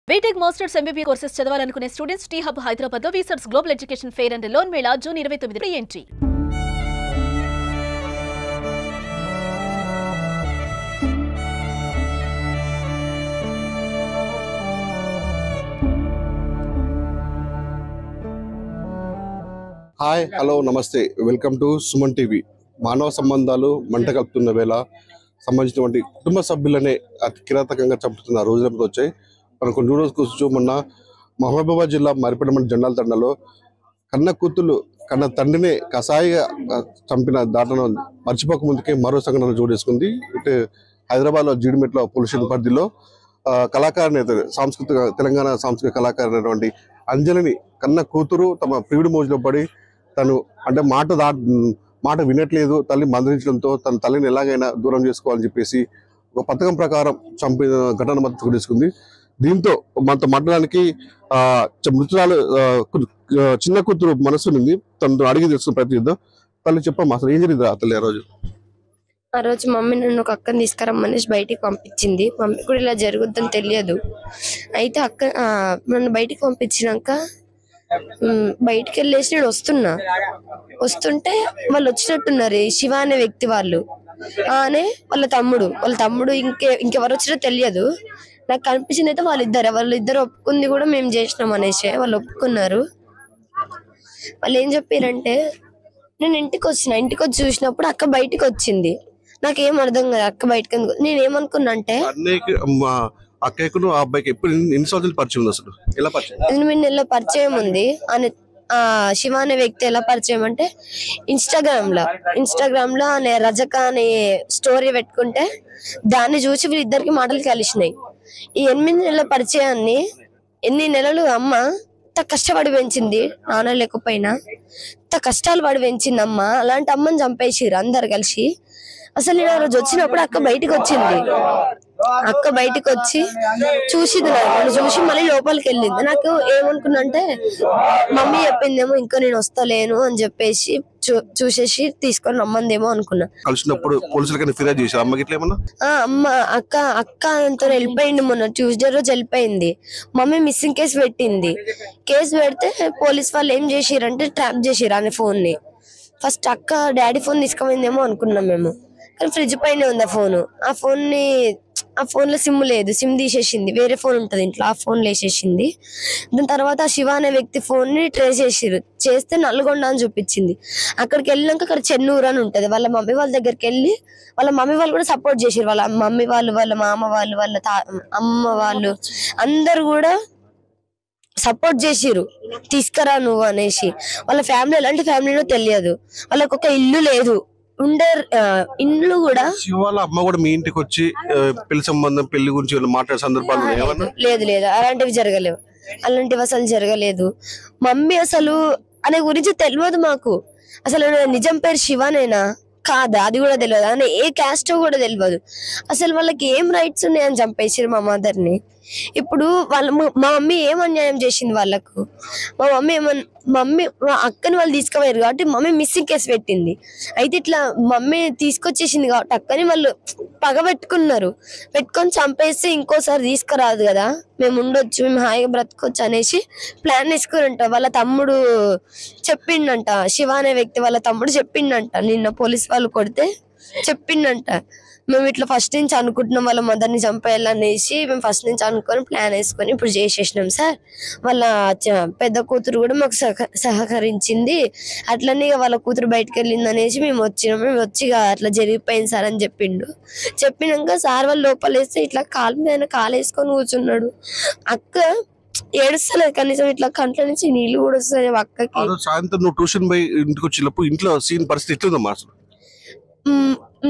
BTech masters MBBS courses చదవాలనుకునే students T Hub Hyderabad లో వీసర్స్ global education fair and loan mela June 29 entry. Hi hello namaste welcome to Suman TV. మానవ సంబంధాలు మంట కలుపుతున్న వేళ సంబంధించినటువంటి కుటుంబ సభ్యులనే అతి కిరాతకంగా చంపుతున్న రోజులతో వచ్చాయి. మనం కొన్ని రోజులు కూర్చో మొన్న మహబూబాబాద్ జిల్లా మరిపేట మండలం జండాల తండలో కన్న కూతుళ్ళు కన్న తండ్రినే కసాయిగా చంపిన దాటను మర్చిపోక ముందుకే మరో సంఘటన జోడేసుకుంది. ఇటు హైదరాబాద్లో జీడిమెట్ల పోలీస్ స్టేషన్ పరిధిలో కళాకారుని సాంస్కృతిక తెలంగాణ సాంస్కృతిక కళాకారు అయినటువంటి అంజలిని కన్న కూతురు తమ ప్రియుడి మోజులో పడి తను అంటే మాట వినట్లేదు, తల్లి మందలించడంతో తన తల్లిని ఎలాగైనా దూరం చేసుకోవాలని చెప్పేసి ఒక పథకం ప్రకారం చంపిన ఘటన మద్దతు తీసుకుంది. దీంతో మనతో మాట్లాడడానికి మృతురాలు చిన్న కూతురు మనసు ఉంది. తనతో అడిగి తెలుసుకున్న ప్రయత్నిద్దాం. తల్లి చెప్పమ్మా, అసలు ఏం జరిగింది తల్లి ఆ రోజు మమ్మీ నన్ను ఒక అక్కని తీసుకురమ్మనేసి బయటికి పంపించింది. మమ్మీ కూడా ఇలా జరుగుద్దని తెలియదు. అయితే అక్క నన్ను బయటికి పంపించినాక బయటికి వెళ్ళేసి నేను వస్తుంటే వాళ్ళు వచ్చినట్టున్నారు. శివ అనే వ్యక్తి వాళ్ళు అనే వాళ్ళ తమ్ముడు ఇంకెవరు వచ్చినా తెలియదు. నాకు కనిపించింది అయితే వాళ్ళిద్దరు ఒప్పుకుంది కూడా మేము చేసినాం అనేసి వాళ్ళు ఒప్పుకున్నారు. వాళ్ళు ఏం చెప్పారంటే, నేను ఇంటికి వచ్చి చూసినప్పుడు అక్క బయటికి వచ్చింది. నాకేం అర్థం కాదు అక్క బయటకు. నేనేమనుకున్నా అంటే ఎనిమిది నెలల పరిచయం ఉంది అని. శివ అనే వ్యక్తి ఎలా పరిచయం అంటే ఇన్స్టాగ్రామ్ లో అనే రజక అనే స్టోరీ పెట్టుకుంటే దాన్ని చూసి వీళ్ళిద్దరికి మాటలు కలిసినాయి. ఈ 8 నెలల పరిచయాన్ని ఎన్ని నెలలు అమ్మ ఇంత కష్టపడి పెంచింది. నాన్న లేకపోయినా ఇంత కష్టాలు పడి పెంచింది అమ్మ. అలాంటి అమ్మని చంపేసిర్రు అందరు కలిసి. అసలు నేను ఆ రోజు వచ్చినప్పుడు అక్క బయటకు వచ్చింది. అక్క బయటకు వచ్చి చూసింది, నన్ను చూసి మళ్ళీ లోపలికి వెళ్ళింది. నాకు ఏమనుకున్నా అంటే మమ్మీ చెప్పిందేమో ఇంకా నేను వస్తలేను అని చెప్పేసి చూసేసి తీసుకొని రమ్మందేమో అనుకున్నా. అక్క అంతా వెళ్ళిపోయింది. మొన్న ట్యూస్డే రోజు వెళ్ళిపోయింది. మమ్మీ మిస్సింగ్ కేసు పెట్టింది. కేసు పెడితే పోలీస్ వాళ్ళు ఏం చేసిరంటే ట్రాప్ చేసిరు అనే ఫోన్ ని. ఫస్ట్ అక్క డాడీ ఫోన్ తీసుకుపోయిందేమో అనుకున్నాం మేము, కానీ ఫ్రిడ్జ్ పైన ఉంది ఆ ఫోన్ లో సిమ్ లేదు. సిమ్ తీసేసింది. వేరే ఫోన్ ఉంటది ఇంట్లో, ఆ ఫోన్ వేసేసింది. దాని తర్వాత శివ అనే వ్యక్తి ఫోన్ ని ట్రేస్ చేస్తే నల్గొండ అని చూపించింది. అక్కడికి వెళ్ళినాక అక్కడ చెన్నూరు అని ఉంటది. వాళ్ళ మమ్మీ వాళ్ళ దగ్గరికి వెళ్ళి వాళ్ళ మమ్మీ వాళ్ళు కూడా సపోర్ట్ చేసారు. వాళ్ళ మమ్మీ వాళ్ళు, వాళ్ళ మామ వాళ్ళు, వాళ్ళ అమ్మ వాళ్ళు అందరు కూడా సపోర్ట్ చేసిరు, తీసుకురా నువ్వు అనేసి. వాళ్ళ ఫ్యామిలీ ఎలాంటి ఫ్యామిలీనో తెలియదు. వాళ్ళకి ఒక ఇల్లు లేదు. ఇండ్లు కూడా అమ్మ కూడా మీ ఇంటికి వచ్చి పెళ్లి సంబంధం పెళ్లి గురించి మాట్లాడే సందర్భాలు లేదు. అలాంటివి అసలు జరగలేదు. మమ్మీ అసలు అనే గురించి తెలియదు మాకు. అసలు నిజం పేరు శివనేనా కాదా అది కూడా తెలియదు. అని ఏ క్యాస్టో కూడా తెలియదు. అసలు వాళ్ళకి ఏం రైట్స్ ఉన్నాయని చంపేసారు మా మదర్ ని. ఇప్పుడు మా మమ్మీ ఏం అన్యాయం చేసింది వాళ్ళకు? మా అక్కని వాళ్ళు తీసుకుపోయారు కాబట్టి మమ్మీ మిస్సింగ్ కేసు పెట్టింది. అయితే ఇట్లా మమ్మీ తీసుకొచ్చేసింది కాబట్టి అక్కని వాళ్ళు పెట్టుకొని చంపేస్తే ఇంకోసారి తీసుకురాదు కదా, మేము ఉండొచ్చు, మేము హాయిగా బ్రతకొచ్చు అనేసి ప్లాన్ వేసుకురంట. వాళ్ళ తమ్ముడు చెప్పిండంట, శివ అనే వ్యక్తి వాళ్ళ తమ్ముడు చెప్పిండంట. నిన్న పోలీస్ వాళ్ళు కొడితే చెప్పిండంట, మేము ఇట్లా ఫస్ట్ నుంచి అనుకుంటున్నాం వాళ్ళ మదర్ని చంపేయాలనేసి. మేము ఫస్ట్ నుంచి అనుకొని ప్లాన్ వేసుకొని ఇప్పుడు చేసేసినాం సార్. వాళ్ళ పెద్ద కూతురు కూడా మాకు సహకరించింది. అట్లనే వాళ్ళ కూతురు బయటకు వెళ్ళింది అనేసి మేము వచ్చి అట్లా జరిగిపోయింది సార్ అని చెప్పినాక సార్ వాళ్ళు లోపల వేస్తే ఇట్లా కాలు మీద కాలు వేసుకొని కూర్చున్నాడు. అక్క ఏడుస్తలేదు కనీసం, ఇట్లా కంట్ల నుంచి నీళ్లు కూడా వస్తాయి అక్కకి. సాయంత్రం ట్యూషన్ పోయి ఇంటికి వచ్చినప్పుడు ఇంట్లో సీన్ పరిస్థితి ఎట్లుందమ్మా?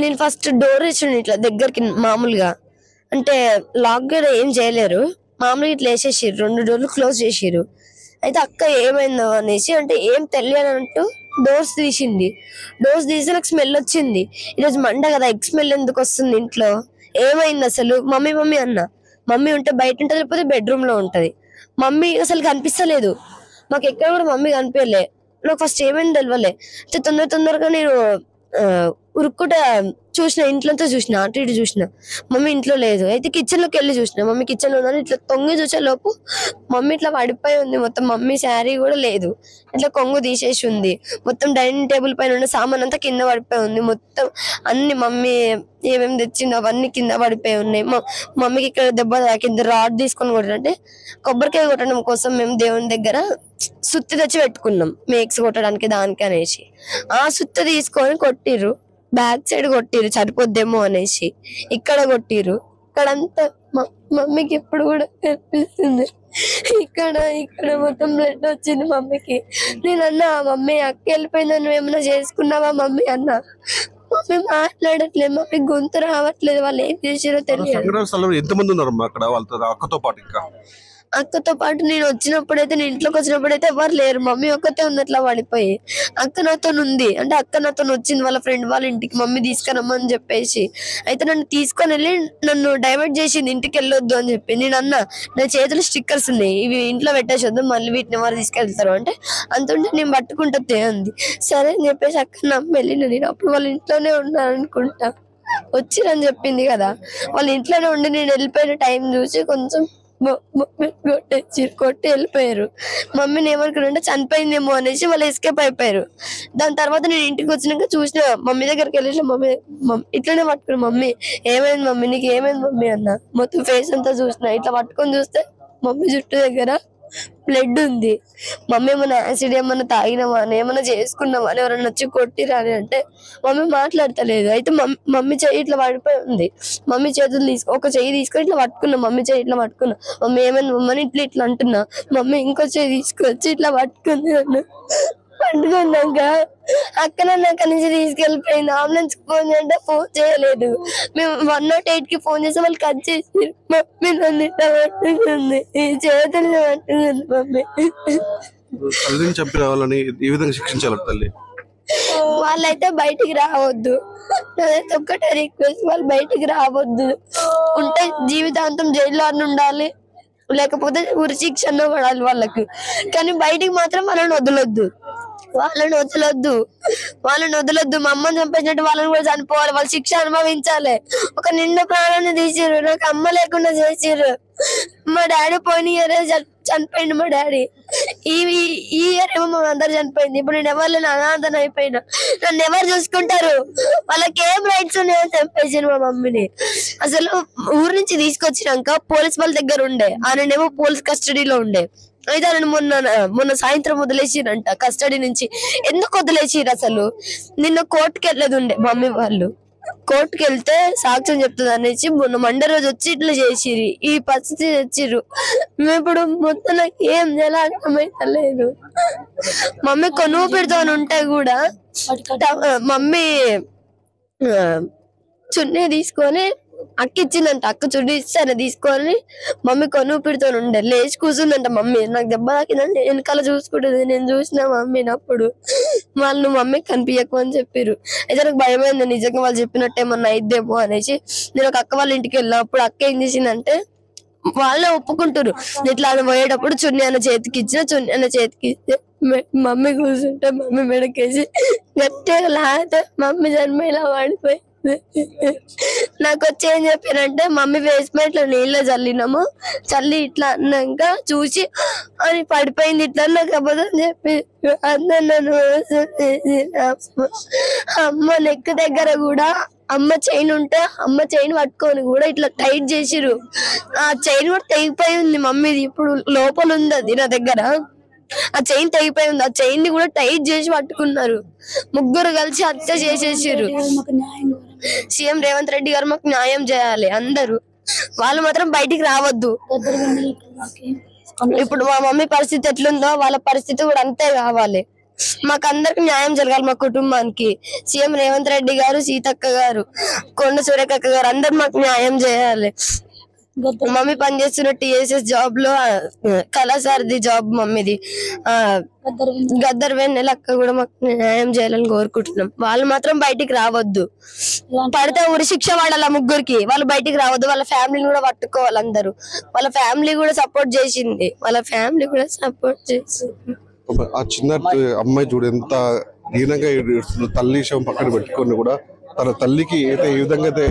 నేను ఫస్ట్ డోర్ వేసాను ఇట్లా దగ్గరికి. మామూలుగా అంటే లాక్ కూడా ఏం చేయలేరు, మామూలుగా ఇట్లా వేసేసారు. 2 డోర్లు క్లోజ్ చేసిరు. అయితే అక్క ఏమైందో అనేసి అంటే ఏం తెలియనంటూ డోర్స్ తీసింది. డోర్స్ తీసి నాకు స్మెల్ వచ్చింది. ఈరోజు మండ కదా, ఎగ్ స్మెల్ ఎందుకు వస్తుంది ఇంట్లో, ఏమైంది అసలు? మమ్మీ అన్న. మమ్మీ ఉంటే బయట ఉంటుంది, లేకపోతే బెడ్రూమ్ లో ఉంటది. మమ్మీ అసలు కనిపిస్తలేదు మాకు, ఎక్కడ కూడా మమ్మీ కనిపించలే. నాకు ఫస్ట్ ఏమైంది తెలియలే. అయితే తొందరగా నేను ఉరుక్కుట చూసిన, ఇంట్లోంతో చూసిన, అటు ఇటు చూసిన, మమ్మీ ఇంట్లో లేదు. అయితే కిచెన్ లోకి వెళ్ళి చూసిన, మమ్మీ కిచెన్ లో ఉందని. ఇట్లా తొంగి చూసే లోపు మమ్మీ ఇట్లా పడిపోయి ఉంది. మొత్తం మమ్మీ శారీ కూడా లేదు, ఇట్లా కొంగు తీసేసి ఉంది. మొత్తం డైనింగ్ టేబుల్ పైన ఉన్న సామాన్ అంతా కింద పడిపోయి ఉంది. మొత్తం అన్ని మమ్మీ ఏమేమి తెచ్చిందో అవన్నీ కింద పడిపోయి ఉన్నాయి. మమ్మీకి ఇక్కడ దెబ్బ తాకింది. రాడ్ తీసుకొని కొట్టాలంటే కొబ్బరికాయ కొట్టడం కోసం మేము దేవుని దగ్గర సుత్తి తెచ్చి పెట్టుకున్నాం, మేక్స్ కొట్టడానికి దానికి అనేసి. ఆ సుత్తి తీసుకొని కొట్టిర్రు, బ్యాక్ సైడ్ కొట్టిర్రు సరిపోద్దేమో అనేసి. ఇక్కడ కొట్టిర్రు, ఇక్కడంతా మమ్మీకి ఇప్పుడు కూడా కనిపిస్తుంది. ఇక్కడ ఇక్కడ మొత్తం బ్లడ్ వచ్చింది మమ్మీకి. నేను అన్నా, మమ్మీ అక్క వెళ్ళిపోయిందని నువ్వు ఏమైనా చేసుకున్నావా మమ్మీ అన్నా. మమ్మీ మాట్లాడట్లేదు, మమ్మీ గొంతు రావట్లేదు. వాళ్ళు ఏం చేసారో తెలియదు. ఎంతమంది ఉన్నారు అక్కడ వాళ్ళతో, అక్కతో పాటు? ఇంకా అక్కతో పాటు నేను వచ్చినప్పుడైతే, నేను ఇంట్లోకి వచ్చినప్పుడైతే ఎవరు లేరు, మమ్మీ ఒక్కతే ఉంది అట్లా పడిపోయి. అక్క నాతో ఉంది అంటే అక్క నాతో వచ్చింది వాళ్ళ ఫ్రెండ్ వాళ్ళ ఇంటికి, మమ్మీ తీసుకురమ్మని చెప్పేసి. అయితే నన్ను తీసుకొని వెళ్ళి నన్ను డైవర్ట్ చేసింది, ఇంటికి వెళ్ళొద్దు అని చెప్పి. నేను అన్నా, నా చేతులు స్టిక్కర్స్ ఉన్నాయి, ఇవి ఇంట్లో పెట్టేసొద్దు, మళ్ళీ వీటిని ఎవరు తీసుకెళ్తారు అంటే, అంతుంటే నేను పట్టుకుంటే అంది. సరే అని చెప్పేసి అక్క నమ్మి వెళ్ళిన. నేను అప్పుడు వాళ్ళ ఇంట్లోనే ఉన్నారనుకుంటా, వచ్చిరని చెప్పింది కదా, వాళ్ళ ఇంట్లోనే ఉండి నేను వెళ్ళిపోయిన టైం చూసి కొంచెం కొట్టి వెళ్ళిపోయారు. మమ్మీని ఏమనుకున్నారంటే చనిపోయిందేమో అనేసి వాళ్ళు ఎస్కేప్ అయిపోయారు. దాని తర్వాత నేను ఇంటికి వచ్చినాక చూసిన, మమ్మీ దగ్గరికి వెళ్ళి మమ్మీ ఇట్లనే పట్టుకున్నా, మమ్మీ ఏమైంది మమ్మీ, నీకు ఏమైంది మమ్మీ అన్న. మొత్తం ఫేస్ అంతా చూసిన, ఇట్లా పట్టుకొని చూస్తే మమ్మీ జుట్టు దగ్గర బ్లడ్ ఉంది. మమ్మీ ఏమన్నా యాసిడ్ ఏమన్నా తాగినామా అని, ఏమన్నా చేసుకున్నామా అని, ఎవరన్నా వచ్చి కొట్టిరా అని అంటే మమ్మీ మాట్లాడతలేదు. అయితే మమ్మీ చెయ్యి ఇట్లా పడిపోయి ఉంది. మమ్మీ చేతులు ఒక చెయ్యి తీసుకొని ఇట్లా పట్టుకున్నా, మమ్మీ చెయ్యి ఇట్లా పట్టుకున్నా. మమ్మీ ఏమైనా మమ్మని ఇట్లా ఇట్లా అంటున్నా, మమ్మీ ఇంకో చెయ్యి తీసుకొచ్చి ఇట్లా పట్టుకుంది నన్ను. పట్టుకున్నాక అక్క నన్ను అక్కడి నుంచి తీసుకెళ్ళిపోయింది. అంబులెన్స్ ఫోన్ చేయంటే ఫోన్ చేయలేదు. మేము 108 కి ఫోన్ చేస్తే వాళ్ళు కట్ చేసి, మమ్మీ నన్ను ఇట్లా పట్టుకుంది, ఈ చేతులు పట్టుకుంది మమ్మీ. తల్లిని చంపిన వాళ్ళని ఈ విధంగా శిక్షించాలి తల్లి. వాళ్ళైతే బయటికి రావద్దు, నాదైతే ఒక్కటే రిక్వెస్ట్, వాళ్ళు బయటికి రావద్దు. ఉంటే జీవితాంతం జైల్లో అని ఉండాలి, లేకపోతే ఉరి శిక్ష పడాలి వాళ్ళకి. కానీ బయటికి మాత్రం వాళ్ళని వదలొద్దు, వాళ్ళని వదలొద్దు. మా అమ్మని చంపేసినట్టు వాళ్ళని కూడా చనిపోవాలి, వాళ్ళు శిక్ష అనుభవించాలి. ఒక నిండు ప్రాణాన్ని తీసిర్రు, నాకు అమ్మ లేకుండా చేసిర్రు. మా డాడీ పోయిన ఇయర్ చనిపోయింది, మా డాడీ ఈ ఇయర్ ఏమో మా అందరు చనిపోయింది. ఇప్పుడు నేను ఎవరు లేని అనాథన అయిపోయినా, నన్ను ఎవరు చూసుకుంటారు, వాళ్ళకి ఏం రైట్స్ ఉన్నాయని చంపేసాను మా మమ్మీని. అసలు ఊరు నుంచి తీసుకొచ్చినాక పోలీస్ వాళ్ళ దగ్గర ఉండే, ఆయనేమో పోలీస్ కస్టడీలో ఉండే. అయితే ఆయన మొన్న సాయంత్రం వదిలేసిరంట కస్టడీ నుంచి. ఎందుకు వదిలేసిరు అసలు? నిన్న కోర్టుకి వెళ్ళదు ఉండే మమ్మీ వాళ్ళు, కోర్టుకి వెళ్తే సాక్ష్యం చెప్తుంది అనేసి మొన్న మండే రోజు వచ్చి ఇట్లా చేసిరి, ఈ పరిస్థితి తెచ్చిర్రు. మేము ఇప్పుడు మొత్తం నాకు ఏం ఎలా అర్థమైతలేదు. మమ్మీ కొనువు పెడతాను ఉంటే కూడా మమ్మీ చున్నీ తీసుకొని అక్క ఇచ్చిందంట, అక్క చున్నీ ఇచ్చాను తీసుకొని మమ్మీ కొనువు పెడుతూ ఉండే. లేచి కూర్చుందంట మమ్మీ, నాకు దెబ్బ తాకిందంటే వెనకాల చూసుకుంటుంది. నేను చూసిన మమ్మీని అప్పుడు. వాళ్ళు మమ్మీ కనిపించకు అని చెప్పారు. అయితే నాకు భయమైంది, నిజంగా వాళ్ళు చెప్పినట్టు ఏమన్నా అయిద్దేమో అనేసి. నేను ఒక అక్క వాళ్ళ ఇంటికి వెళ్ళిన, అప్పుడు అక్క ఏం చేసిందంటే వాళ్ళే ఒప్పుకుంటారు, ఇట్లా పోయేటప్పుడు చున్నీ అన్న చేతికి ఇస్తే మమ్మీ కూర్చుంటే మమ్మీ మెడకేసి గట్టిగా లాగితే మమ్మీ జన్మేలా పడిపోయి. నాకు వచ్చి ఏం చెప్పారంటే, మమ్మీ బేస్మెంట్ లో నీళ్ళు చల్లినాము, చల్లి ఇట్లా అన్నాక చూసి అని పడిపోయింది ఇట్లా, నాకు అబద్ధం చెప్పి అందరు అమ్మ నెక్ దగ్గర కూడా అమ్మ చైన్ ఉంటే అమ్మ చైన్ పట్టుకొని కూడా ఇట్లా టైట్ చేసిరు. ఆ చైన్ కూడా తెగిపోయి ఉంది మమ్మీది, ఇప్పుడు లోపల ఉంది అది నా దగ్గర. ఆ చైన్ తెగిపోయి ఉంది, ఆ చైన్ ని కూడా టైట్ చేసి పట్టుకున్నారు. ముగ్గురు కలిసి హత్య చేసేసారు. సీఎం రేవంత్ రెడ్డి గారు మాకు న్యాయం చేయాలి అందరూ, వాళ్ళు మాత్రం బయటికి రావద్దు. ఇప్పుడు మా మమ్మీ పరిస్థితి ఎట్లుందో వాళ్ళ పరిస్థితి కూడా అంతే కావాలి. మాకు అందరికి న్యాయం జరగాలి, మా కుటుంబానికి. సీఎం రేవంత్ రెడ్డి గారు, సీతక్క గారు, కొండ సురేఖక్క గారు అందరు మాకు న్యాయం చేయాలి. మమ్మీ పనిచేస్తున్న టీఎస్ఎస్ జాబ్ లో కళాసారథి జాబ్ మమ్మీది, గద్దర్ వెన్నెల అక్క కూడా మాకు న్యాయం చేయాలని కోరుకుంటున్నాం. వాళ్ళు మాత్రం బయటికి రావద్దు, పడితే ఉరి శిక్ష పడాల ముగ్గురికి. వాళ్ళు బయటికి రావద్దు, వాళ్ళ ఫ్యామిలీని కూడా పట్టుకోవాలి అందరూ. వాళ్ళ ఫ్యామిలీ కూడా సపోర్ట్ చేసింది, ఆ చిన్న అమ్మాయి చూడు ఎంత దీనంగా ఏడుస్తుందో, తల్లి విషయం పక్కన పెట్టుకొని కూడా తన తల్లికి అయితే ఏ విధంగా అయితే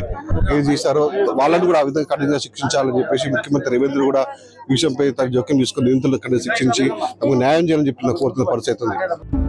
ఏం చేశారో వాళ్ళని కూడా ఆ విధంగా కఠినంగా శిక్షించాలని చెప్పేసి ముఖ్యమంత్రి రేవంత్ కూడా ఈ విషయంపై తన జోక్యం తీసుకుని నిందితులను కఠినంగా శిక్షించి తమకు న్యాయం చేయాలని చెప్పి కోరుతున్న పరిస్థితి ఉంది.